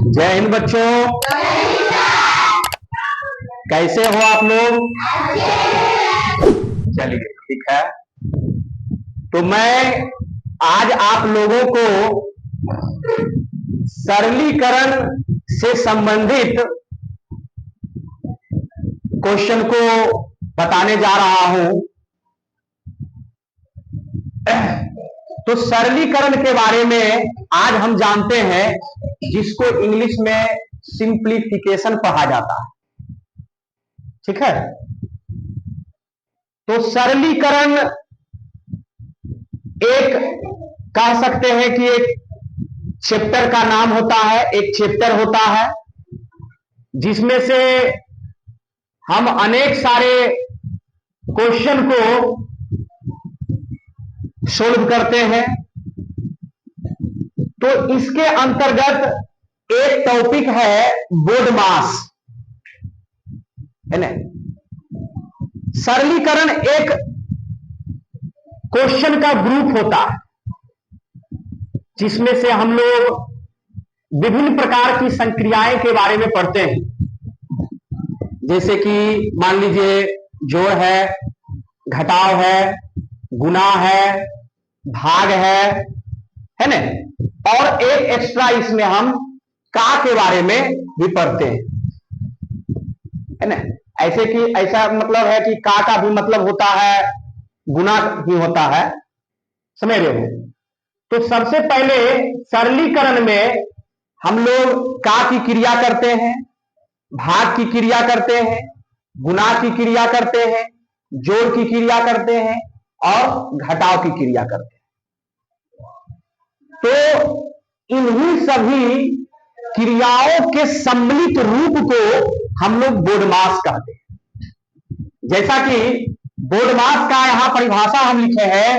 जय हिंद बच्चों। कैसे हो आप लोग? चलिए ठीक है। तो मैं आज आप लोगों को सरलीकरण से संबंधित क्वेश्चन को बताने जा रहा हूं। तो सरलीकरण के बारे में आज हम जानते हैं, जिसको इंग्लिश में सिंप्लीफिकेशन कहा जाता है। ठीक है। तो सरलीकरण एक कह सकते हैं कि एक चैप्टर का नाम होता है, एक चैप्टर होता है जिसमें से हम अनेक सारे क्वेश्चन को सोल्व करते हैं। तो इसके अंतर्गत एक टॉपिक है बोर्ड मास, है ना। सरलीकरण एक क्वेश्चन का ग्रुप होता है जिसमें से हम लोग विभिन्न प्रकार की संक्रियाएं के बारे में पढ़ते हैं। जैसे कि मान लीजिए जोड़ है, घटाव है, गुणा है, भाग है ना। और एक एक्स्ट्रा इसमें हम का के बारे में भी पढ़ते हैं, है ना। ऐसे कि ऐसा मतलब है कि का भी मतलब होता है गुना भी होता है, समझ रहे हो। तो सबसे पहले सरलीकरण में हम लोग का की क्रिया करते हैं, भाग की क्रिया करते हैं, गुना की क्रिया करते हैं, जोड़ की क्रिया करते हैं और घटाव की क्रिया करते हैं। तो इन्हीं सभी क्रियाओं के सम्मिलित रूप को हम लोग बोर्ड मास कहते हैं। जैसा कि बोर्ड मास का यहां परिभाषा हम लिखे हैं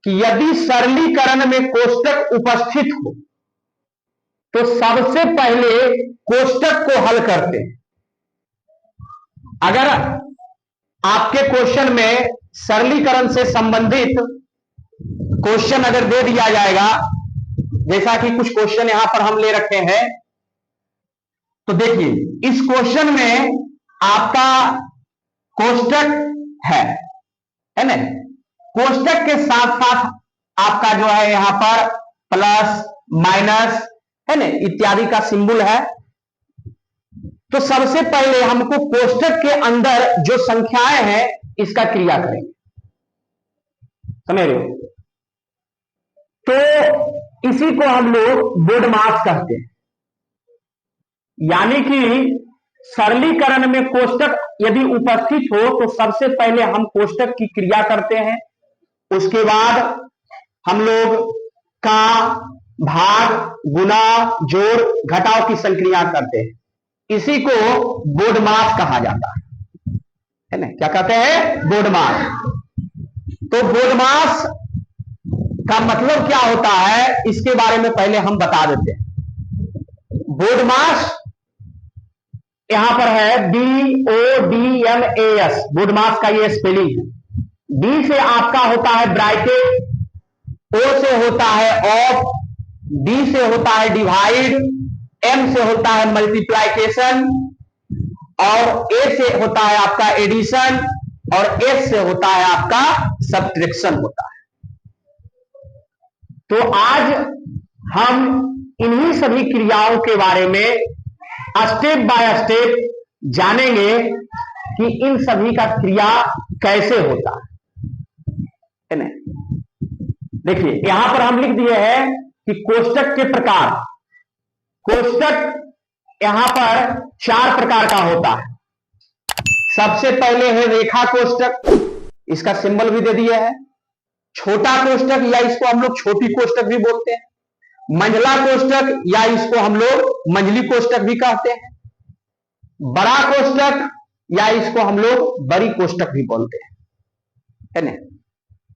कि यदि सरलीकरण में कोष्टक उपस्थित हो तो सबसे पहले कोष्टक को हल करते हैं। अगर आपके क्वेश्चन में सरलीकरण से संबंधित क्वेश्चन अगर दे दिया जाएगा, जैसा कि कुछ क्वेश्चन यहां पर हम ले रखे हैं, तो देखिए इस क्वेश्चन में आपका कोष्टक है ना। कोष्टक के साथ साथ आपका जो है यहां पर प्लस माइनस है ना इत्यादि का सिंबल है। तो सबसे पहले हमको कोष्टक के अंदर जो संख्याएं हैं इसका क्रिया करेंगे, समझ रहे हो। तो इसी को हम लोग बोर्ड मास कहते हैं। यानी कि सरलीकरण में कोष्टक यदि उपस्थित हो तो सबसे पहले हम कोष्टक की क्रिया करते हैं, उसके बाद हम लोग का, भाग, गुना, जोड़, घटाव की संक्रिया करते हैं। इसी को बोर्ड मास कहा जाता है ना। क्या कहते हैं? बोर्ड मास। तो बोर्ड मास का मतलब क्या होता है इसके बारे में पहले हम बता देते हैं। बोर्ड मास यहां पर है BODMAS, बोर्ड मास का ये स्पेलिंग है। D से आपका होता है ब्रैकेट, O से होता है ऑफ, D से होता है डिवाइड, M से होता है मल्टीप्लाइकेशन और A से होता है आपका एडिशन और S से होता है आपका सब्ट्रैक्शन होता है। तो आज हम इन्हीं सभी क्रियाओं के बारे में स्टेप बाय स्टेप जानेंगे कि इन सभी का क्रिया कैसे होता है ना। देखिए यहां पर हम लिख दिए हैं कि कोष्टक के प्रकार। कोष्टक यहां पर 4 प्रकार का होता है। सबसे पहले है रेखा कोष्टक, इसका सिंबल भी दे दिए है। छोटा कोष्टक या इसको हम लोग छोटी कोष्टक भी बोलते हैं। मंझला कोष्टक या इसको हम लोग मंझली कोष्टक भी कहते हैं। बड़ा कोष्टक या इसको हम लोग बड़ी कोष्टक भी बोलते हैं, है ना।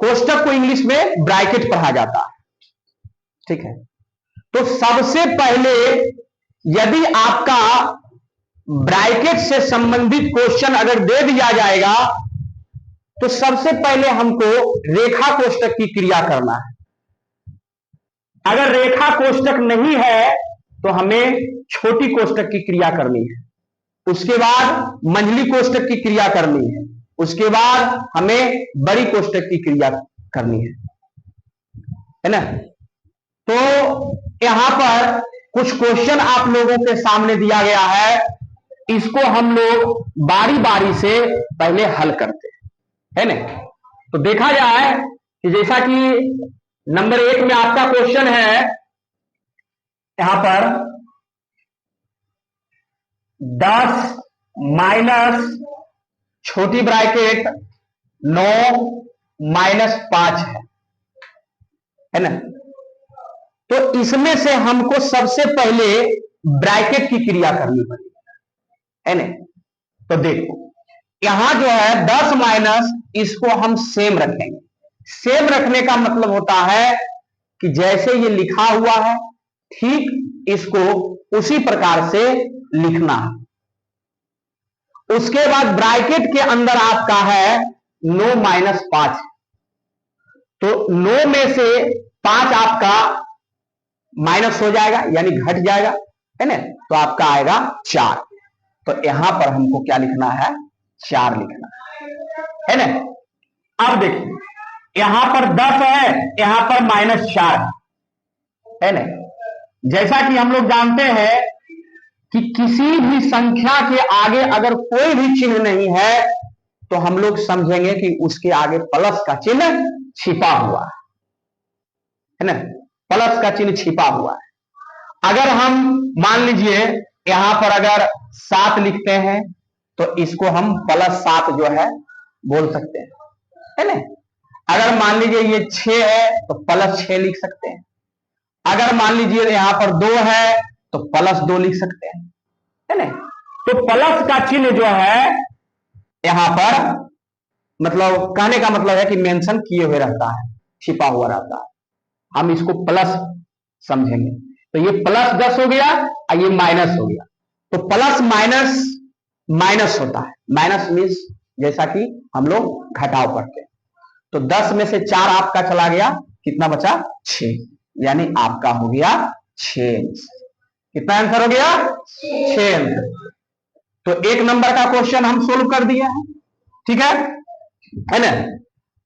कोष्टक को इंग्लिश में ब्रैकेट कहा जाता है, ठीक है। तो सबसे पहले यदि आपका ब्रैकेट से संबंधित क्वेश्चन अगर दे दिया जाएगा तो सबसे पहले हमको रेखा कोष्टक की क्रिया करना है। अगर रेखा कोष्टक नहीं है तो हमें छोटी कोष्टक की क्रिया करनी है, उसके बाद मंझली कोष्टक की क्रिया करनी है, उसके बाद हमें बड़ी कोष्टक की क्रिया करनी है ना। तो यहां पर कुछ क्वेश्चन आप लोगों के सामने दिया गया है, इसको हम लोग बारी बारी से पहले हल करते हैं, है ना। तो देखा जाए कि जैसा कि नंबर 1 में आपका क्वेश्चन है, यहां पर 10 माइनस छोटी ब्रैकेट 9 माइनस 5 है ना। तो इसमें से हमको सबसे पहले ब्रैकेट की क्रिया करनी पड़ेगी, है ना। तो देखो यहां जो है 10 माइनस, इसको हम सेम रखेंगे। सेम रखने का मतलब होता है कि जैसे ये लिखा हुआ है ठीक इसको उसी प्रकार से लिखना है। उसके बाद ब्रैकेट के अंदर आपका है 9 माइनस 5, तो 9 में से 5 आपका माइनस हो जाएगा यानी घट जाएगा, है ना। तो आपका आएगा 4। तो यहां पर हमको क्या लिखना है, 4 लिखना है ना। अब देखिए यहां पर 10 है, यहां पर -4 है ना। जैसा कि हम लोग जानते हैं कि किसी भी संख्या के आगे अगर कोई भी चिन्ह नहीं है तो हम लोग समझेंगे कि उसके आगे प्लस का चिन्ह छिपा हुआ है ना, प्लस का चिन्ह छिपा हुआ है। अगर हम मान लीजिए यहां पर अगर 7 लिखते हैं तो इसको हम +7 जो है बोल सकते हैं, है ना। अगर मान लीजिए ये 6 है तो +6 लिख सकते हैं। अगर मान लीजिए यहां पर 2 है तो +2 लिख सकते हैं, है ना। तो प्लस का चिन्ह जो है यहां पर मतलब कहने का मतलब है कि मेंशन किए हुए रहता है, छिपा हुआ रहता है, हम इसको प्लस समझेंगे। तो ये +10 हो गया और ये माइनस हो गया। तो प्लस माइनस माइनस होता है, माइनस मीन्स जैसा कि हम लोग घटाव करते हैं। तो 10 में से 4 आपका चला गया, कितना बचा 6, यानी आपका हो गया 6 अंक। कितना आंसर हो गया 6 अंक। तो 1 नंबर का क्वेश्चन हम सोल्व कर दिए हैं, ठीक है ना।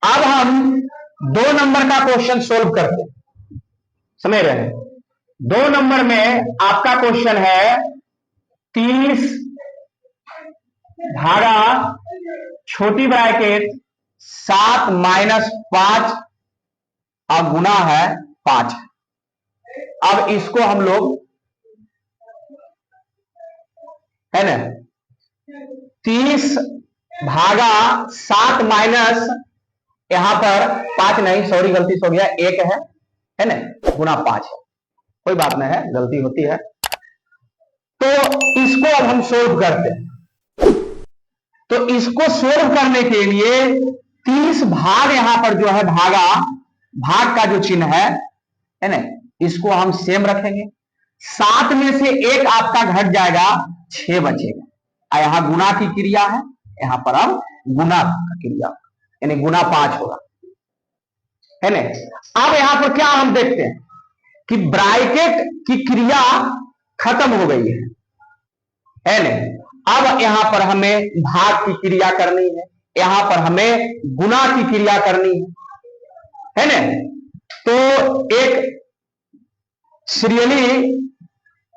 अब हम 2 नंबर का क्वेश्चन सोल्व करते हैं, समझ रहे हैं। 2 नंबर में आपका क्वेश्चन है 30 भागा छोटी ब्रैकेट 7 माइनस 5 और गुना है 5। अब इसको हम लोग है ना 30 भागा 7 माइनस यहां पर 5 नहीं, सॉरी गलती से हो गया, 1 है ना, गुना 5 है, कोई बात नहीं है, गलती होती है। तो इसको अब हम सोल्व करते हैं। तो इसको सोल्व करने के लिए 30 भाग यहां पर जो है भागा, भाग का जो चिन्ह है ना, इसको हम सेम रखेंगे। 7 में से 1 आपका घट जाएगा, 6 बचेगा। यहां गुना की क्रिया है, यहां पर हम गुना का क्रिया यानी गुना 5 होगा, है ना। अब यहां पर क्या हम देखते हैं कि ब्रैकेट की क्रिया खत्म हो गई है ना। अब यहां पर हमें भाग की क्रिया करनी है, यहां पर हमें गुना की क्रिया करनी है ना। तो एक सीरियली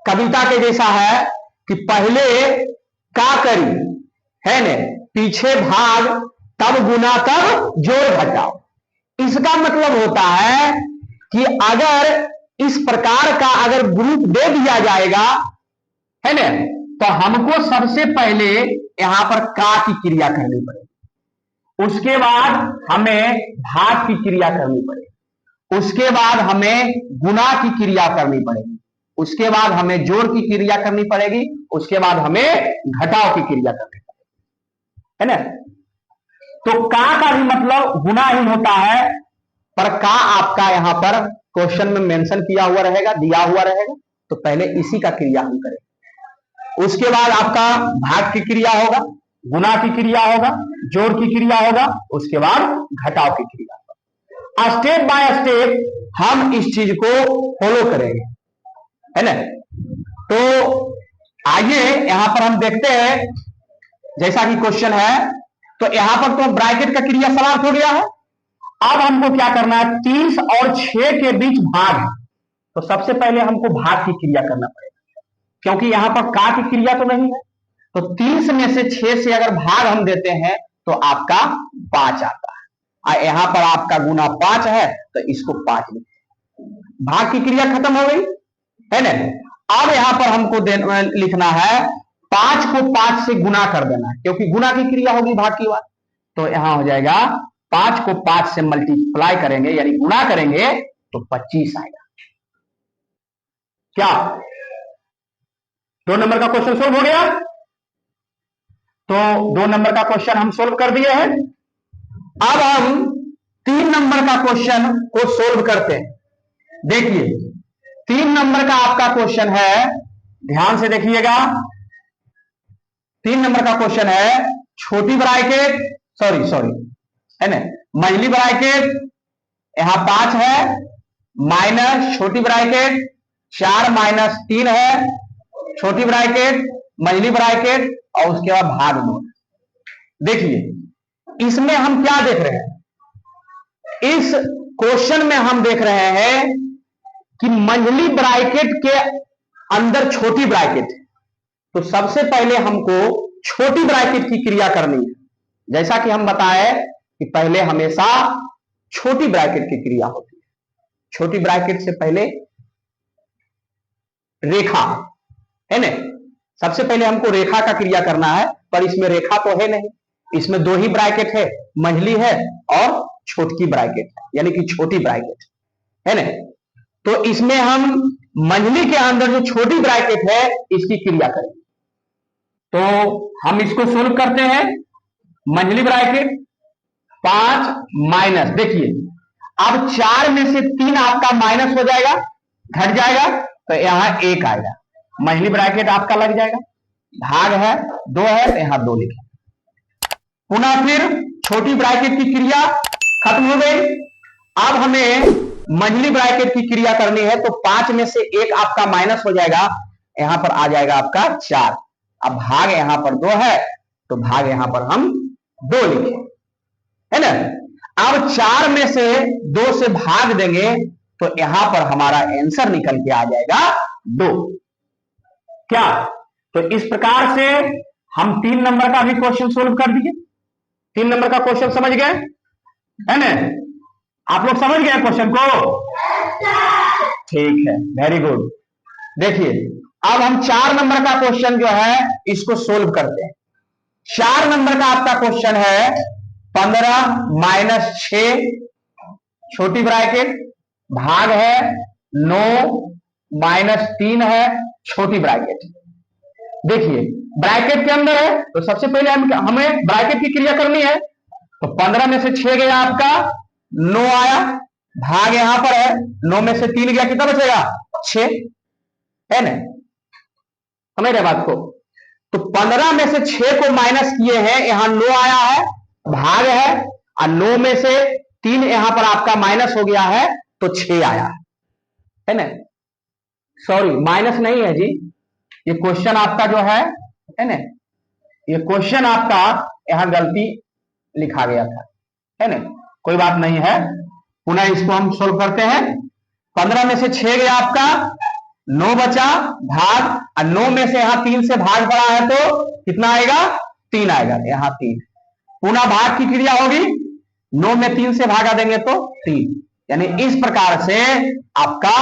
कविता के जैसा है कि पहले का करी है ना, पीछे भाग तब गुना तब जोड़ घटाओ। इसका मतलब होता है कि अगर इस प्रकार का अगर ग्रुप दे दिया जाएगा, है ना, तो हमको सबसे पहले यहां पर का की क्रिया करनी पड़ेगी, उसके बाद हमें भाग की क्रिया करनी पड़ेगी, उसके बाद हमें गुना की क्रिया करनी पड़ेगी, उसके बाद हमें जोड़ की क्रिया करनी पड़ेगी, उसके बाद हमें घटाव की क्रिया करनी पड़ेगी, है ना। तो का भी मतलब गुना ही होता है, पर का आपका यहां पर क्वेश्चन में मेंशन किया हुआ रहेगा, दिया हुआ रहेगा। तो पहले इसी का क्रिया हम करेंगे, उसके बाद आपका भाग की क्रिया होगा, गुना की क्रिया होगा, जोड़ की क्रिया होगा, उसके बाद घटाव की क्रिया होगा। स्टेप बाय स्टेप हम इस चीज को फॉलो करेंगे, है ना। तो आइए यहां पर हम देखते हैं, जैसा कि क्वेश्चन है, तो यहां पर तो ब्रैकेट का क्रिया समाप्त हो गया है। अब हमको क्या करना है, 30 और 6 के बीच भाग है, तो सबसे पहले हमको भाग की क्रिया करना पड़ेगा, क्योंकि यहां पर का की क्रिया तो नहीं है। तो 30 में से 6 से अगर भाग हम देते हैं तो आपका 5 आता है, और यहां पर आपका गुना 5 है, तो इसको 5 लिखते हैं। भाग की क्रिया खत्म हो गई, है ना। अब यहां पर हमको लिखना है 5 को 5 से गुना कर देना है, क्योंकि गुना की क्रिया होगी भाग की बात। तो यहां हो जाएगा 5 को 5 से मल्टीप्लाई करेंगे यानी गुणा करेंगे तो 25 आएगा। क्या 2 नंबर का क्वेश्चन सोल्व हो गया? तो 2 नंबर का क्वेश्चन हम सोल्व कर दिए हैं। अब हम 3 नंबर का क्वेश्चन को सोल्व करते हैं। देखिए 3 नंबर का आपका क्वेश्चन है, ध्यान से देखिएगा। 3 नंबर का क्वेश्चन है, छोटी ब्रैकेट सॉरी है ना, मझली ब्रैकेट यहां 5 है, माइनस छोटी ब्रैकेट 4 माइनस 3 है, छोटी ब्रैकेट मझली ब्रैकेट और उसके बाद भाग 2। देखिए इसमें हम क्या देख रहे हैं, इस क्वेश्चन में हम देख रहे हैं कि मझली ब्रैकेट के अंदर छोटी ब्रैकेट है, तो सबसे पहले हमको छोटी ब्रैकेट की क्रिया करनी है। जैसा कि हम बताए कि पहले हमेशा छोटी ब्रैकेट की क्रिया होती है। छोटी ब्रैकेट से पहले रेखा, है ना, सबसे पहले हमको रेखा का क्रिया करना है, पर इसमें रेखा तो है नहीं, इसमें 2 ही ब्रैकेट है, मझली है और छोटी ब्रैकेट है, यानी कि छोटी ब्रैकेट, है ना। तो इसमें हम मझली के अंदर जो छोटी ब्रैकेट है इसकी क्रिया करेंगे। तो हम इसको सोल्व करते हैं। मझली ब्रैकेट 5 माइनस, देखिए अब 4 में से 3 आपका माइनस हो जाएगा, घट जाएगा, तो यहां 1 आएगा, मझली ब्रैकेट आपका लग जाएगा। भाग है 2 है, तो यहां 2 लिखा। पुनः फिर छोटी ब्रैकेट की क्रिया खत्म हो गई। अब हमें मझली ब्रैकेट की क्रिया करनी है, तो 5 में से 1 आपका माइनस हो जाएगा, यहां पर आ जाएगा आपका 4। अब भाग यहां पर 2 है, तो भाग यहां पर हम 2 लिखे, है ना। अब 4 में से 2 से भाग देंगे तो यहां पर हमारा आंसर निकल के आ जाएगा 2। क्या? तो इस प्रकार से हम 3 नंबर का भी क्वेश्चन सोल्व कर दिए। 3 नंबर का क्वेश्चन समझ गए, है ना? आप लोग समझ गए क्वेश्चन को? ठीक है, वेरी गुड। देखिए अब हम 4 नंबर का क्वेश्चन जो है इसको सोल्व करते हैं। 4 नंबर का आपका क्वेश्चन है 15 माइनस 6 छोटी ब्रैकेट, भाग है 9 माइनस 3 है छोटी ब्रैकेट। देखिए ब्रैकेट के अंदर है, तो सबसे पहले हमें ब्रैकेट की क्रिया करनी है। तो 15 में से 6 गया आपका 9 आया, भाग यहां पर है 9 में से 3 गया, कितना बचेगा 6, है ना। समझ रहे बात को? तो 15 में से 6 को माइनस किए हैं, यहां 9 आया है, भाग है, और 9 में से 3 यहां पर आपका माइनस हो गया है, तो 6 आया है ना। सॉरी माइनस नहीं है जी, ये क्वेश्चन आपका जो है ना, ये क्वेश्चन आपका यहां गलती लिखा गया था, है ना, कोई बात नहीं है। पुनः इसको हम सोल्व करते हैं। 15 में से 6 गया आपका, 9 बचा, भाग, और 9 में से यहां 3 से भाग पड़ा है, तो कितना आएगा 3 आएगा, यहां 3। पुनः भाग की क्रिया होगी, 9 में 3 से भागा देंगे तो 3, यानी इस प्रकार से आपका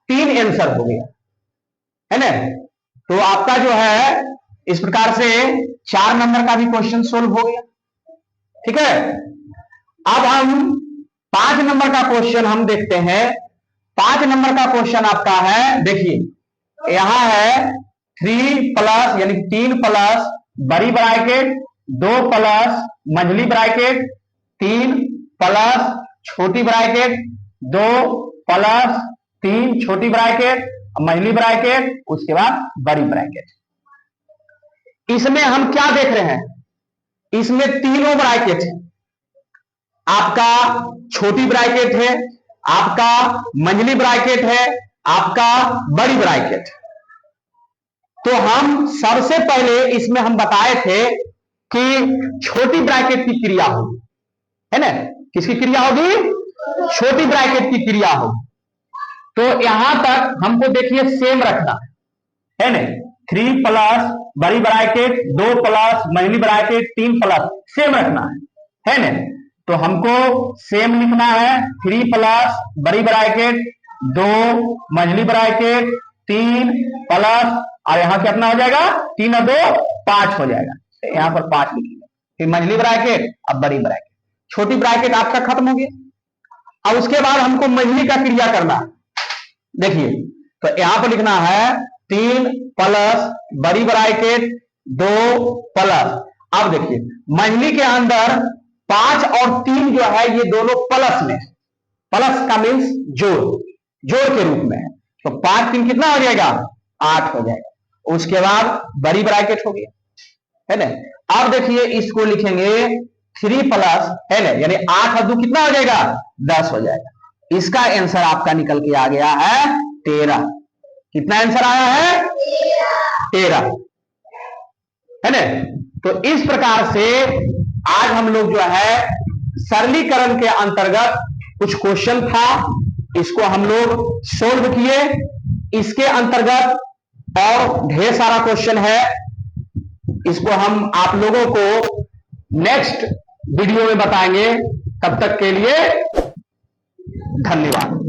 3 आंसर हो गया, है ना। तो आपका जो है इस प्रकार से 4 नंबर का भी क्वेश्चन सोल्व हो गया, ठीक है। अब हम 5 नंबर का क्वेश्चन हम देखते हैं। 5 नंबर का क्वेश्चन आपका है, देखिए यहां है 3 प्लस यानी 3 प्लस बड़ी ब्रैकेट, 2 प्लस मझली ब्रैकेट, 3 प्लस छोटी ब्रैकेट, 2 प्लस 3 छोटी ब्रैकेट, मझली ब्रैकेट, उसके बाद बड़ी ब्रैकेट। इसमें हम क्या देख रहे हैं, इसमें तीनों ब्रैकेट है। आपका छोटी ब्रैकेट है, आपका मंझली ब्रैकेट है, आपका बड़ी ब्रैकेट। तो हम सबसे पहले इसमें हम बताए थे कि छोटी ब्रैकेट की क्रिया होगी, है ना। किसकी क्रिया होगी? छोटी ब्रैकेट की क्रिया होगी। तो यहां तक हमको देखिए सेम रखना है ना। 3 प्लस बड़ी ब्रैकेट, 2 प्लस मंझली ब्रैकेट, 3 प्लस सेम रखना है ना। तो हमको सेम लिखना है 3 प्लस बड़ी ब्रैकेट, 2 मंझली ब्रैकेट, 3 प्लस, और यहां कितना हो जाएगा? 3 और 2 5 हो जाएगा। यहां पर 5 लिखेंगे, फिर मंझली ब्रैकेट, अब बड़ी ब्रैकेट। छोटी ब्रैकेट आपका खत्म हो गया। अब उसके बाद हमको मंझली का क्रिया करना है। देखिए, तो यहां पर लिखना है 3 प्लस बड़ी ब्रैकेट, 2 प्लस। अब देखिए मंझली के अंदर 5 और 3 जो है ये दोनों प्लस में, प्लस का मीन्स जोड़ के रूप में है। तो 5 3 कितना हो जाएगा? 8 हो जाएगा। उसके बाद बड़ी ब्रैकेट हो गया, है ना। अब देखिए इसको लिखेंगे 3 प्लस, है ना, यानी 8 और 2 कितना हो जाएगा? 10 हो जाएगा। इसका आंसर आपका निकल के आ गया है 13। कितना आंसर आया है? 13, है ना। तो इस प्रकार से आज हम लोग जो है सरलीकरण के अंतर्गत कुछ क्वेश्चन था, इसको हम लोग सोल्व किए। इसके अंतर्गत और ढेर सारा क्वेश्चन है, इसको हम आप लोगों को नेक्स्ट वीडियो में बताएंगे। तब तक के लिए धन्यवाद।